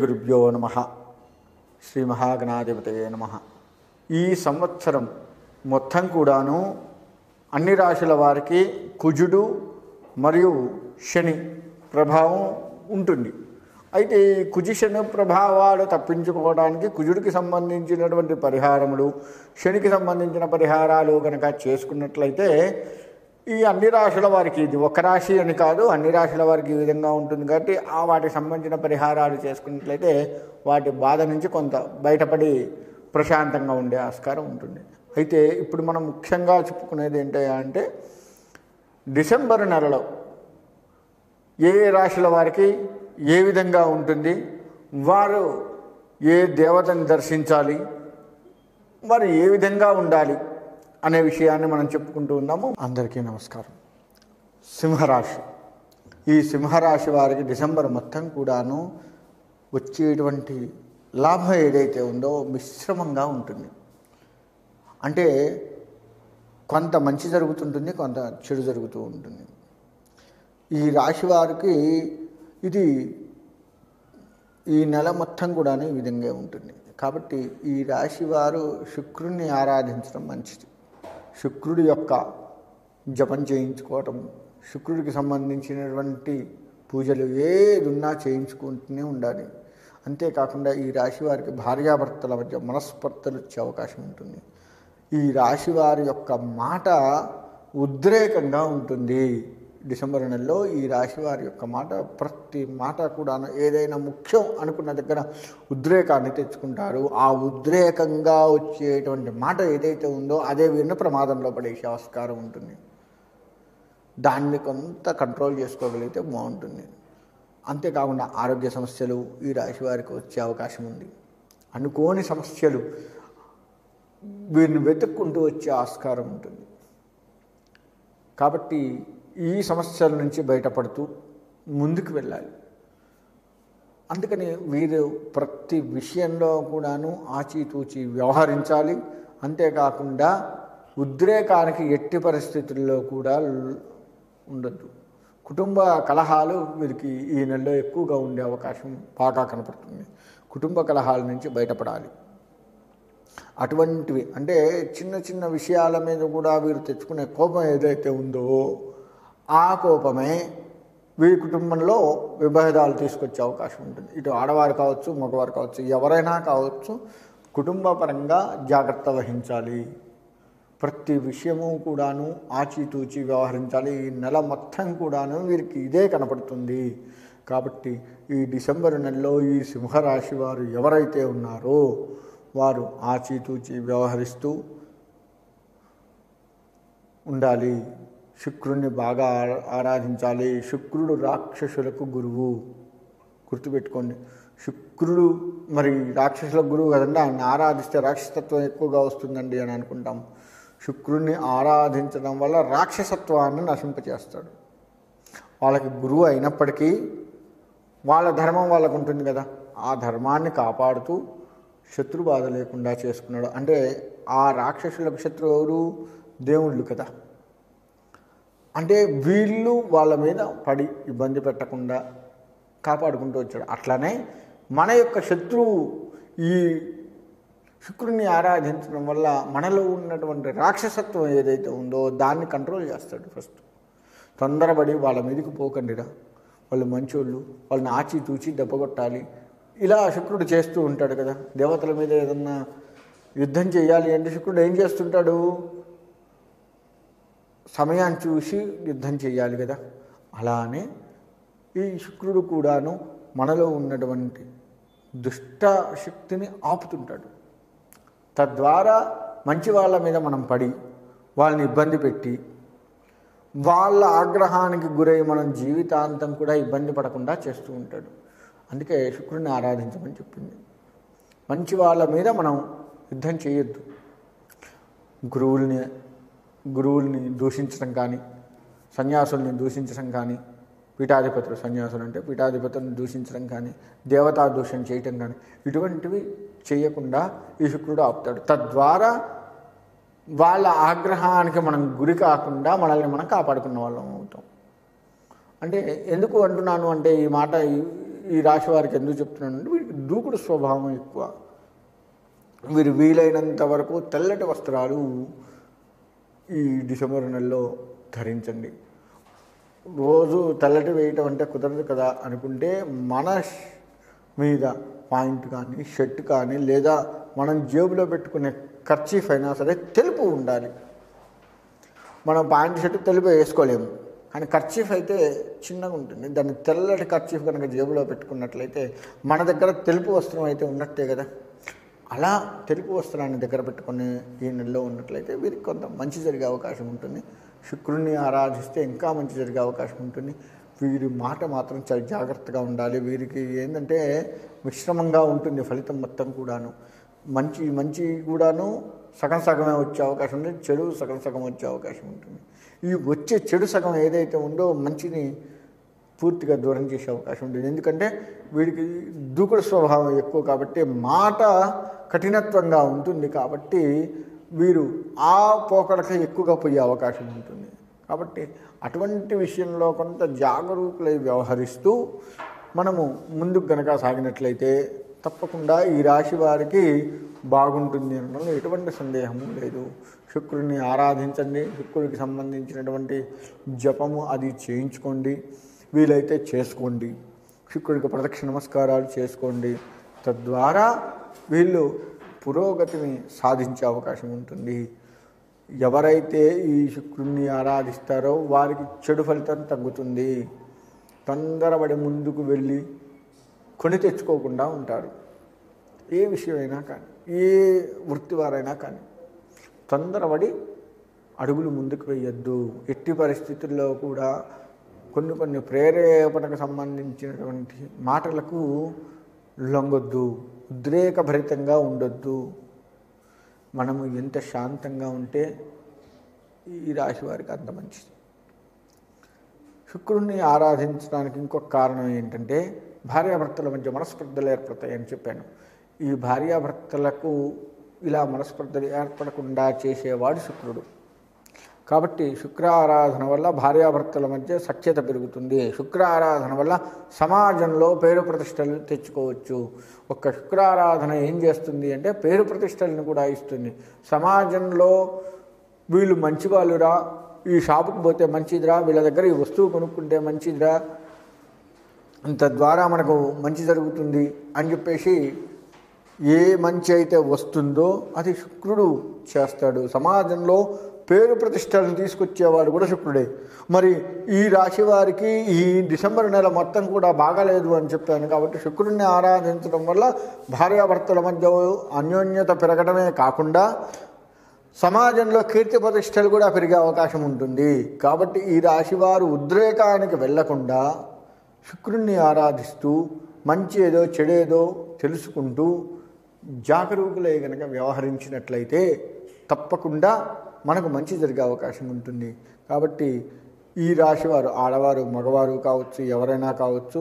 గురుభ్యో నమః. శ్రీ మహాగణాధిపతయే నమః. ఈ సంవత్సరం మొత్తం కూడాను అన్ని రాశుల వారికి కుజుడు మరియు శని ప్రభావం ఉంటుంది. అయితే ఈ కుజ శని ప్రభావాలు తప్పించుకోవడానికి కుజుడికి సంబంధించినటువంటి పరిహారములు, శనికి సంబంధించిన పరిహారాలు కనుక చేసుకున్నట్లయితే ఈ అన్ని రాశుల వారికి, ఇది ఒక రాశి అని కాదు, అన్ని రాశుల వారికి ఈ విధంగా ఉంటుంది కాబట్టి వాటికి సంబంధించిన పరిహారాలు చేసుకున్నట్లయితే వాటి బాధ నుంచి కొంత బయటపడి ప్రశాంతంగా ఉండే ఆస్కారం ఉంటుంది. అయితే ఇప్పుడు మనం ముఖ్యంగా చెప్పుకునేది ఏంటంటే డిసెంబర్ నెలలో ఏ రాశుల వారికి ఏ విధంగా ఉంటుంది, వారు ఏ దేవతని దర్శించాలి, వారు ఏ విధంగా ఉండాలి అనే విషయాన్ని మనం చెప్పుకుంటూ ఉన్నాము. అందరికీ నమస్కారం. సింహరాశి, ఈ సింహరాశి వారికి డిసెంబర్ మొత్తం కూడాను వచ్చేటువంటి లాభం ఏదైతే ఉందో మిశ్రమంగా ఉంటుంది. అంటే కొంత మంచి జరుగుతుంటుంది, కొంత చెడు జరుగుతూ ఉంటుంది. ఈ రాశి వారికి ఇది ఈ నెల మొత్తం కూడా ఈ విధంగా ఉంటుంది. కాబట్టి ఈ రాశి వారు శుక్రుడిని ఆరాధించడం మంచిది. శుక్రుడి యొక్క జపం చేయించుకోవటం, శుక్రుడికి సంబంధించినటువంటి పూజలు ఏది ఉన్నా చేయించుకుంటూనే ఉండాలి. అంతేకాకుండా ఈ రాశి వారికి భార్యాభర్తల మధ్య మనస్పర్ధలు వచ్చే అవకాశం ఉంటుంది. ఈ రాశి వారి యొక్క మాట ఉద్రేకంగా ఉంటుంది. డిసెంబర్ నెలలో ఈ రాశి వారి యొక్క మాట, ప్రతి మాట కూడా ఏదైనా ముఖ్యం అనుకున్న దగ్గర ఉద్రేకాన్ని తెచ్చుకుంటారు. ఆ ఉద్రేకంగా వచ్చేటువంటి మాట ఏదైతే ఉందో అదే వీరిని ప్రమాదంలో పడేసే ఆస్కారం ఉంటుంది. దాన్ని కొంత కంట్రోల్ చేసుకోగలిగితే బాగుంటుంది. అంతేకాకుండా ఆరోగ్య సమస్యలు ఈ రాశి వారికి వచ్చే అవకాశం ఉంది. అనుకోని సమస్యలు వీరిని వెతుక్కుంటూ వచ్చే ఆస్కారం ఉంటుంది. కాబట్టి ఈ సమస్యల నుంచి బయటపడుతూ ముందుకు వెళ్ళాలి. అందుకని వీరు ప్రతి విషయంలో కూడాను ఆచితూచి వ్యవహరించాలి. అంతేకాకుండా ఉద్రేకానికి ఎట్టి పరిస్థితుల్లో కూడా ఉండద్దు. కుటుంబ కలహాలు వీరికి ఈ నెలలో ఎక్కువగా ఉండే అవకాశం బాగా కనపడుతుంది. కుటుంబ కలహాల నుంచి బయటపడాలి. అటువంటివి అంటే చిన్న చిన్న విషయాల మీద కూడా వీరు తెచ్చుకునే కోపం ఏదైతే ఉందో ఆ కోపమే వీరి కుటుంబంలో విభేదాలు తీసుకొచ్చే అవకాశం ఉంటుంది. ఇటు ఆడవారు కావచ్చు, మగవారు కావచ్చు, ఎవరైనా కావచ్చు, కుటుంబ పరంగా జాగ్రత్త వహించాలి. ప్రతి విషయము కూడాను ఆచితూచి వ్యవహరించాలి. ఈ నెల మొత్తం కూడాను వీరికి ఇదే కనపడుతుంది. కాబట్టి ఈ డిసెంబర్ నెలలో ఈ సింహరాశి వారు ఎవరైతే ఉన్నారో వారు ఆచితూచి వ్యవహరిస్తూ ఉండాలి. శుక్రుడిని బాగా ఆరాధించాలి. శుక్రుడు రాక్షసులకు గురువు, గుర్తుపెట్టుకోండి. శుక్రుడు మరి రాక్షసుల గురువు కదండి, ఆయన ఆరాధిస్తే రాక్షసత్వం ఎక్కువగా వస్తుందండి అని అనుకుంటాం. శుక్రుడిని ఆరాధించడం వల్ల రాక్షసత్వాన్ని నశింపచేస్తాడు. వాళ్ళకి గురువు అయినప్పటికీ వాళ్ళ ధర్మం వాళ్ళకు ఉంటుంది కదా, ఆ ధర్మాన్ని కాపాడుతూ శత్రు బాధ లేకుండా చేసుకున్నాడు. అంటే ఆ రాక్షసులకు శత్రువు ఎవరు? దేవుళ్ళు కదా. అంటే వీళ్ళు వాళ్ళ మీద పడి ఇబ్బంది పెట్టకుండా కాపాడుకుంటూ వచ్చాడు. అట్లానే మన యొక్క శత్రువు ఈ శుక్రుడిని ఆరాధించడం వల్ల మనలో ఉన్నటువంటి రాక్షసత్వం ఏదైతే ఉందో దాన్ని కంట్రోల్ చేస్తాడు. ఫస్ట్ తొందరపడి వాళ్ళ మీదకి పోకండిరా, వాళ్ళు మంచోళ్ళు, వాళ్ళని ఆచితూచి దెబ్బకొట్టాలి, ఇలా శుక్రుడు చేస్తూ ఉంటాడు కదా. దేవతల మీద ఏదన్నా యుద్ధం చేయాలి అంటే శుక్రుడు ఏం చేస్తుంటాడు? సమయాన్ని చూసి యుద్ధం చేయాలి కదా. అలానే ఈ శుక్రుడు కూడాను మనలో ఉన్నటువంటి దుష్ట శక్తిని ఆపుతుంటాడు. తద్వారా మంచి వాళ్ళ మీద మనం పడి వాళ్ళని ఇబ్బంది పెట్టి వాళ్ళ ఆగ్రహానికి గురై మనం జీవితాంతం కూడా ఇబ్బంది పడకుండా చేస్తూ ఉంటాడు. అందుకే శుక్రుడిని ఆరాధించమని చెప్పింది. మంచి వాళ్ళ మీద మనం యుద్ధం చేయొద్దు. గురువుల్ని దూషించడం కానీ, సన్యాసుల్ని దూషించడం కానీ, పీఠాధిపతులు, సన్యాసులు అంటే పీఠాధిపతులను దూషించడం కానీ, దేవతా దూషణ చేయటం కానీ, ఇటువంటివి చేయకుండా ఈ శుక్రుడు ఆపుతాడు. తద్వారా వాళ్ళ ఆగ్రహానికి మనం గురి కాకుండా మనల్ని మనం కాపాడుకున్న వాళ్ళం అవుతాం. అంటే ఎందుకు అంటున్నాను అంటే ఈ మాట ఈ రాశి వారికి ఎందుకు చెప్తున్నానంటే వీరికి దూకుడు స్వభావం ఎక్కువ. వీరు వీలైనంత వరకు తెల్లటి వస్త్రాలు ఈ డిసెంబర్ నెలలో ధరించండి. రోజు తెల్లటి వేయటం అంటే కుదరదు కదా అనుకుంటే మన మీద పాయింట్ కానీ షర్ట్ కానీ లేదా మనం జేబులో పెట్టుకునే కర్చీఫ్ అయినా సరే తెలుపు ఉండాలి. మనం పాయింట్ షర్ట్ తెలుపు వేసుకోలేము, కానీ కర్చీఫ్ అయితే చిన్నగా ఉంటుంది. దాన్ని తెల్లటి కర్చీఫ్ కనుక జేబులో పెట్టుకున్నట్లయితే మన దగ్గర తెలుపు వస్త్రం అయితే ఉన్నట్టే కదా. అలా తెలుపు వస్త్రాన్ని దగ్గర పెట్టుకుని ఈ నెలలో ఉన్నట్లయితే వీరికి కొంత మంచి జరిగే అవకాశం ఉంటుంది. శుక్రుడిని ఆరాధిస్తే ఇంకా మంచి జరిగే అవకాశం ఉంటుంది. వీరి మాట మాత్రం చాలా జాగ్రత్తగా ఉండాలి. వీరికి ఏంటంటే మిశ్రమంగా ఉంటుంది ఫలితం మొత్తం కూడాను. మంచి కూడాను సగం సగమే వచ్చే అవకాశం ఉంది, చెడు సగం సగం వచ్చే అవకాశం ఉంటుంది. ఈ వచ్చే చెడు సగం ఏదైతే ఉందో మంచిని పూర్తిగా దూరం చేసే అవకాశం ఉంటుంది. ఎందుకంటే వీడికి దూకుడు స్వభావం ఎక్కువ కాబట్టి మాట కఠినత్వంగా ఉంటుంది. కాబట్టి వీరు ఆ పోకడకి ఎక్కువగా పోయే అవకాశం ఉంటుంది. కాబట్టి అటువంటి విషయంలో కొంత జాగరూకులై వ్యవహరిస్తూ మనము ముందుకు గనక సాగినట్లయితే తప్పకుండా ఈ రాశి వారికి బాగుంటుంది అనడంలో ఎటువంటి సందేహము లేదు. శుక్రుడిని ఆరాధించండి, శుక్రుడికి సంబంధించినటువంటి జపము అది చేయించుకోండి, వీలైతే చేసుకోండి. శుక్రుడికి ప్రదక్షిణ నమస్కారాలు చేసుకోండి. తద్వారా వీళ్ళు పురోగతిని సాధించే అవకాశం ఉంటుంది. ఎవరైతే ఈ శుక్రుడిని ఆరాధిస్తారో వారికి చెడు ఫలితం తగ్గుతుంది. తొందరపడి ముందుకు వెళ్ళి కొని తెచ్చుకోకుండా ఉంటారు. ఏ విషయమైనా కానీ, ఏ వృత్తి వారైనా కానీ తొందరపడి అడుగులు ముందుకు వేయొద్దు. ఎట్టి పరిస్థితుల్లో కూడా కొన్ని ప్రేరేపణకు సంబంధించినటువంటి మాటలకు లొంగొద్దు, ఉద్రేకభరితంగా ఉండొద్దు. మనము ఎంత శాంతంగా ఉంటే ఈ రాశి వారికి అంత మంచిది. శుక్రుడిని ఆరాధించడానికి ఇంకొక కారణం ఏంటంటే భార్యాభర్తల మధ్య మనస్పర్ధలు ఏర్పడతాయని చెప్పాను. ఈ భార్యాభర్తలకు ఇలా మనస్పర్ధలు ఏర్పడకుండా చేసేవాడు శుక్రుడు. కాబట్టి శుక్ర ఆరాధన వల్ల భార్యాభర్తల మధ్య సఖ్యత పెరుగుతుంది. శుక్ర ఆరాధన వల్ల సమాజంలో పేరు ప్రతిష్టలు తెచ్చుకోవచ్చు. ఒక్క శుక్ర ఆరాధన ఏం చేస్తుంది అంటే పేరు ప్రతిష్టలను కూడా ఇస్తుంది. సమాజంలో వీళ్ళు మంచి వాళ్ళురా, ఈ షాపుకి పోతే మంచిదిరా, వీళ్ళ దగ్గర ఈ వస్తువు కొనుక్కుంటే మంచిదిరా, తద్వారా మనకు మంచి జరుగుతుంది అని చెప్పేసి ఏ మంచి అయితే వస్తుందో అది శుక్రుడు చేస్తాడు. సమాజంలో పేరు ప్రతిష్టలను తీసుకొచ్చేవాడు కూడా శుక్రుడే. మరి ఈ రాశి వారికి ఈ డిసెంబర్ నెల మొత్తం కూడా బాగాలేదు అని చెప్పాను. కాబట్టి శుక్రుడిని ఆరాధించడం వల్ల భార్యాభర్తల మధ్య అన్యోన్యత పెరగడమే కాకుండా సమాజంలో కీర్తి ప్రతిష్టలు కూడా పెరిగే అవకాశం ఉంటుంది. కాబట్టి ఈ రాశి వారు ఉద్రేకానికి వెళ్లకుండా శుక్రుడిని ఆరాధిస్తూ మంచి ఏదో చెడేదో తెలుసుకుంటూ జాగరూకులై గనక వ్యవహరించినట్లయితే తప్పకుండా మనకు మంచి జరిగే అవకాశం ఉంటుంది. కాబట్టి ఈ రాశివారు ఆడవారు మగవారు కావచ్చు, ఎవరైనా కావచ్చు.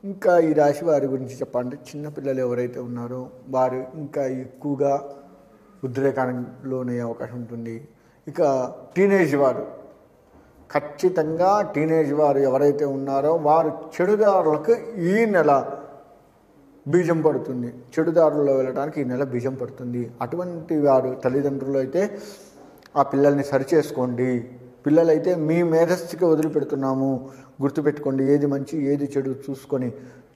ఇంకా ఈ రాశి వారి గురించి చెప్పాలంటే చిన్నపిల్లలు ఎవరైతే ఉన్నారో వారు ఇంకా ఎక్కువగా ఉద్రేకానికి లోనయ్యే అవకాశం ఉంటుంది. ఇక టీనేజ్ వారు, ఖచ్చితంగా టీనేజ్ వారు ఎవరైతే ఉన్నారో వారు చెడుదారులకు ఈ నెల బీజం పడుతుంది. చెడుదారుల్లో వెళ్ళడానికి ఈ నెల బీజం పడుతుంది. అటువంటి వారు తల్లిదండ్రులు అయితే ఆ పిల్లల్ని సరిచేసుకోండి. పిల్లలైతే మీ మేధస్సుకి వదిలిపెడుతున్నాము, గుర్తుపెట్టుకోండి. ఏది మంచి ఏది చెడు చూసుకొని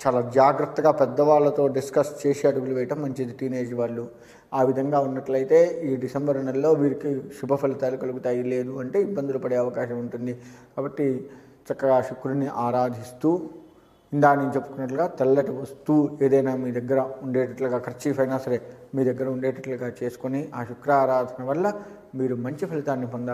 చాలా జాగ్రత్తగా పెద్దవాళ్ళతో డిస్కస్ చేసి అడుగులు వేయటం మంచిది. టీనేజ్ వాళ్ళు ఆ విధంగా ఉన్నట్లయితే ఈ డిసెంబర్ నెలలో వీరికి శుభ ఫలితాలు కలుగుతాయి. లేదు అంటే ఇబ్బందులు పడే అవకాశం ఉంటుంది. కాబట్టి చక్కగా శుక్రుడిని ఆరాధిస్తూ ఇందా నేను చెప్పుకున్నట్లుగా తెల్లటి వస్తువు ఏదైనా మీ దగ్గర ఉండేటట్లుగా కర్చీఫ్ అయినా సరే మీ దగ్గర ఉండేటట్లుగా చేసుకొని ఆ శుక్ర ఆరాధన వల్ల మీరు మంచి ఫలితాన్ని పొందాలి.